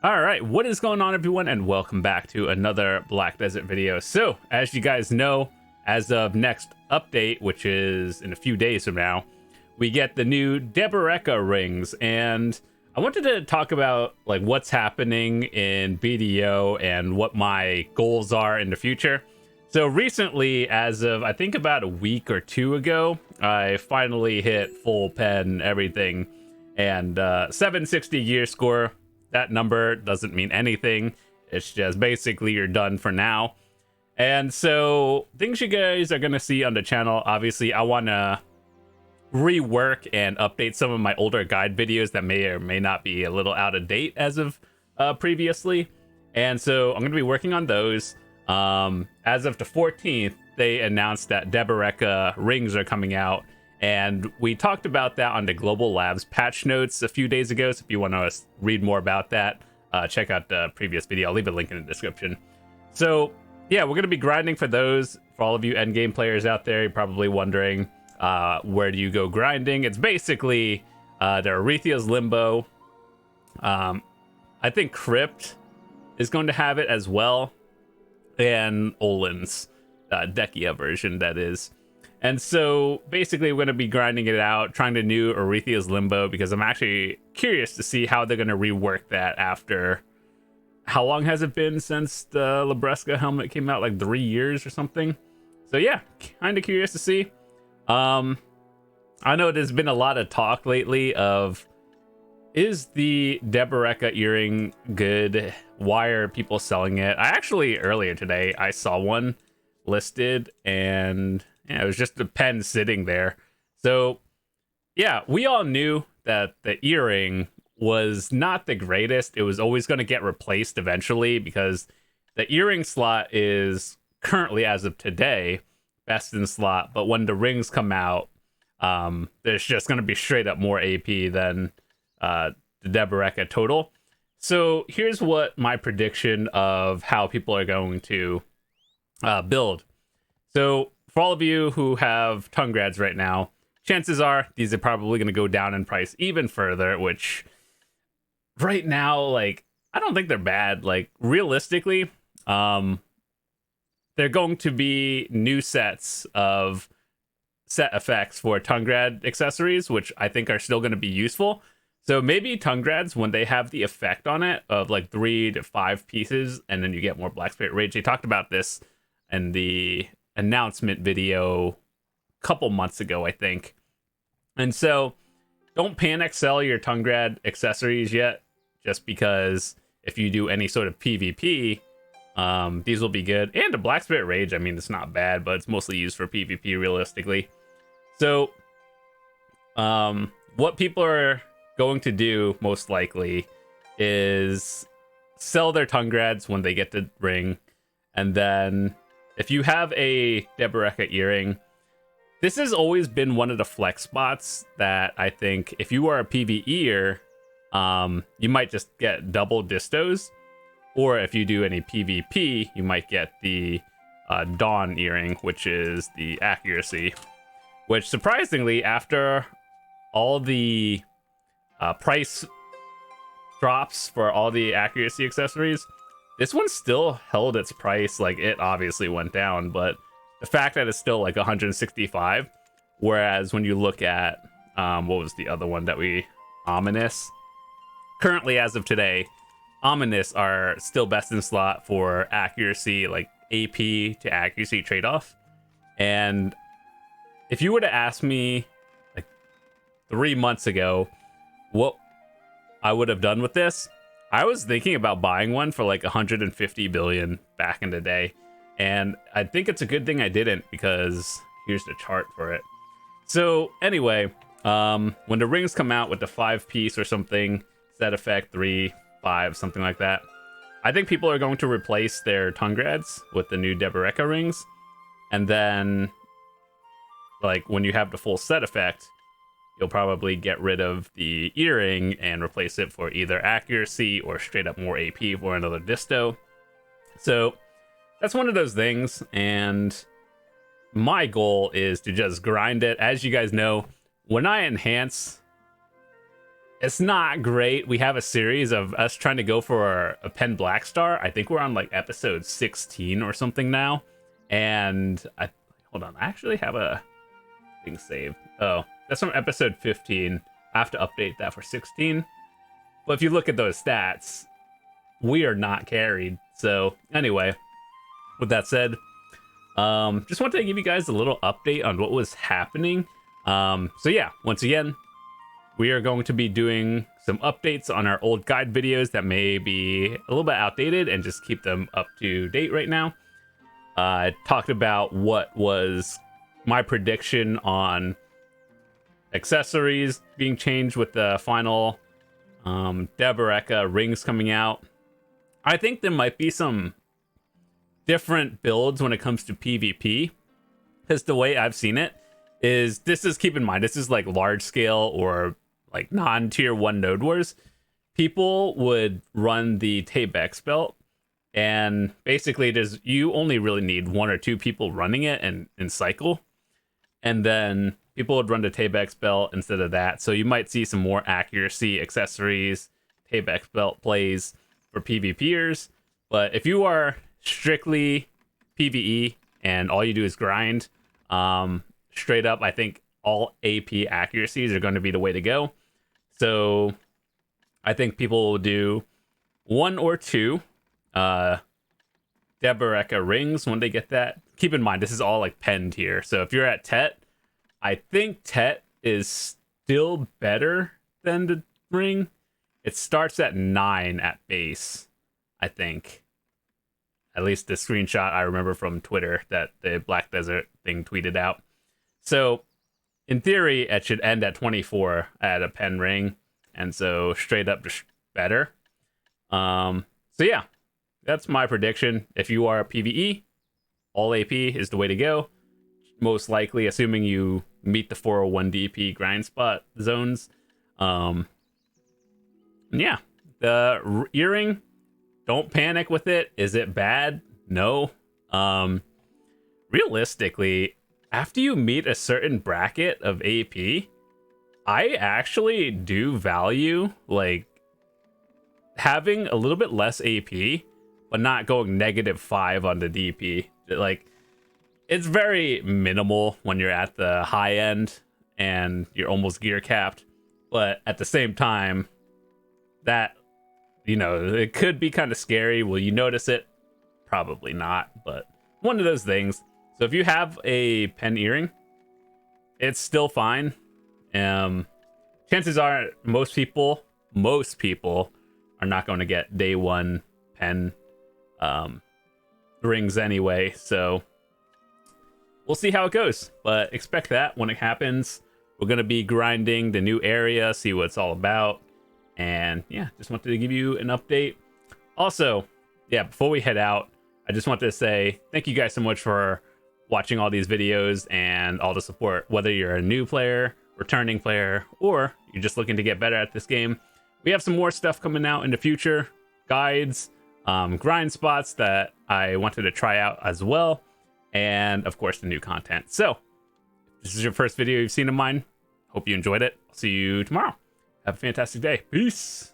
All right, what is going on, everyone, and welcome back to another Black Desert video. So, as you guys know, as of next update, which is in a few days from now, we get the new Dehkia rings, and I wanted to talk about like what's happening in BDO and what my goals are in the future. So recently, as of I think about a week or two ago, I finally hit full pen everything, and 760 gear score. That number doesn't mean anything. It's just basically you're done for now. And so things you guys are going to see on the channel, obviously I want to rework and update some of my older guide videos that may or may not be a little out of date as of previously. And so I'm going to be working on those. As of the 14th, they announced that Dehkia rings are coming out. And we talked about that on the Global Labs patch notes a few days ago. So if you want to read more about that, check out the previous video. I'll leave a link in the description. So yeah, we're going to be grinding for those. For all of you endgame players out there, you're probably wondering, where do you go grinding? It's basically the Arethia's Limbo. I think Crypt is going to have it as well. And Olin's Dehkia version, that is. And so basically we're going to be grinding it out, trying to do Arethia's Limbo, because I'm actually curious to see how they're going to rework that after... How long has it been since the Libresca helmet came out? Like 3 years or something? So yeah, kind of curious to see. I know there's been a lot of talk lately of, is the Dehkia earring good? Why are people selling it? I actually, earlier today, I saw one listed, and... yeah, it was just a pen sitting there. So, yeah, we all knew that the earring was not the greatest. It was always going to get replaced eventually, because the earring slot is currently, as of today, best in slot. But when the rings come out, there's just going to be straight up more AP than the Dehkia total. So here's what my prediction of how people are going to build. So for all of you who have tongue grads right now, chances are these are probably going to go down in price even further, which right now, like, I don't think they're bad. Like, realistically, they're going to be new sets of set effects for tongue grad accessories, which I think are still going to be useful. So maybe tongue grads, when they have the effect on it of like 3 to 5 pieces, and then you get more Black Spirit Rage. They talked about this in the announcement video a couple months ago, I think. And so don't panic sell your tongue grad accessories yet, just because if you do any sort of PvP, these will be good. And the Black Spirit Rage, I mean, it's not bad, but it's mostly used for PvP realistically. So what people are going to do most likely is sell their tongue grads when they get the ring, and then if you have a Dehkia earring, this has always been one of the flex spots that I think if you are a PvEer, you might just get double distos. Or if you do any PvP, you might get the Dawn earring, which is the accuracy. Which surprisingly, after all the price drops for all the accuracy accessories, this one still held its price. Like, it obviously went down, but the fact that it's still like 165, whereas when you look at what was the other one that we... Ominous. Currently, as of today, Ominous are still best in slot for accuracy, like AP to accuracy trade-off. And if you were to ask me like 3 months ago what I would have done with this, I was thinking about buying one for like 150 billion back in the day. And I think it's a good thing I didn't, because here's the chart for it. So anyway, when the rings come out with the 5-piece or something, set effect 3, 5, something like that, I think people are going to replace their tongue grads with the new Dehkia rings. And then, like, when you have the full set effect, you'll probably get rid of the earring and replace it for either accuracy or straight up more AP for another disto. So that's one of those things, and my goal is to just grind it. As you guys know, when I enhance it's not great. We have a series of us trying to go for a pen black star. I think we're on like episode 16 or something now. And hold on, I actually have a thing saved. Oh, that's from episode 15. I have to update that for 16. But if you look at those stats, we are not carried. So anyway, with that said, just wanted to give you guys a little update on what was happening. So yeah, once again, we are going to be doing some updates on our old guide videos that may be a little bit outdated and just keep them up to date right now. I talked about what was my prediction on accessories being changed with the final Dehkia rings coming out. I think there might be some different builds when it comes to PvP, because the way I've seen it is, keep in mind, this is like large scale or like non-tier 1 node wars. People would run the Taybex belt, and basically you only really need 1 or 2 people running it and in cycle, and then people would run the Taybex belt instead of that. So you might see some more accuracy accessories, Taybex belt plays for PvPers. But if you are strictly PvE and all you do is grind, straight up, I think all AP accuracies are going to be the way to go. So I think people will do 1 or 2 Dehkia rings when they get that. Keep in mind, this is all like penned here. So if you're at Tet, I think Tet is still better than the ring. It starts at 9 at base, I think. At least the screenshot I remember from Twitter that the Black Desert thing tweeted out. So in theory, it should end at 24 at a pen ring. And so straight up just better. So yeah, that's my prediction. If you are a PvE, all AP is the way to go. Most likely, assuming you meet the 401 DP grind spot zones. Yeah, the earring, don't panic with it. Is it bad? No. Realistically, after you meet a certain bracket of AP, I actually do value like having a little bit less AP, but not going -5 on the DP. Like, it's very minimal when you're at the high end and you're almost gear capped. But at the same time, that, you know, it could be kind of scary. Will you notice it? Probably not, but one of those things. So if you have a pen earring, it's still fine. Chances are most people are not going to get day 1 pen rings anyway. So we'll see how it goes, but expect that when it happens. We're going to be grinding the new area, see what it's all about. And yeah, just wanted to give you an update. Also, yeah, before we head out, I just wanted to say thank you guys so much for watching all these videos and all the support, whether you're a new player, returning player, or you're just looking to get better at this game. We have some more stuff coming out in the future, guides, grind spots that I wanted to try out as well, and of course the new content. So if this is your first video you've seen of mine, hope you enjoyed it. I'll see you tomorrow. Have a fantastic day. Peace.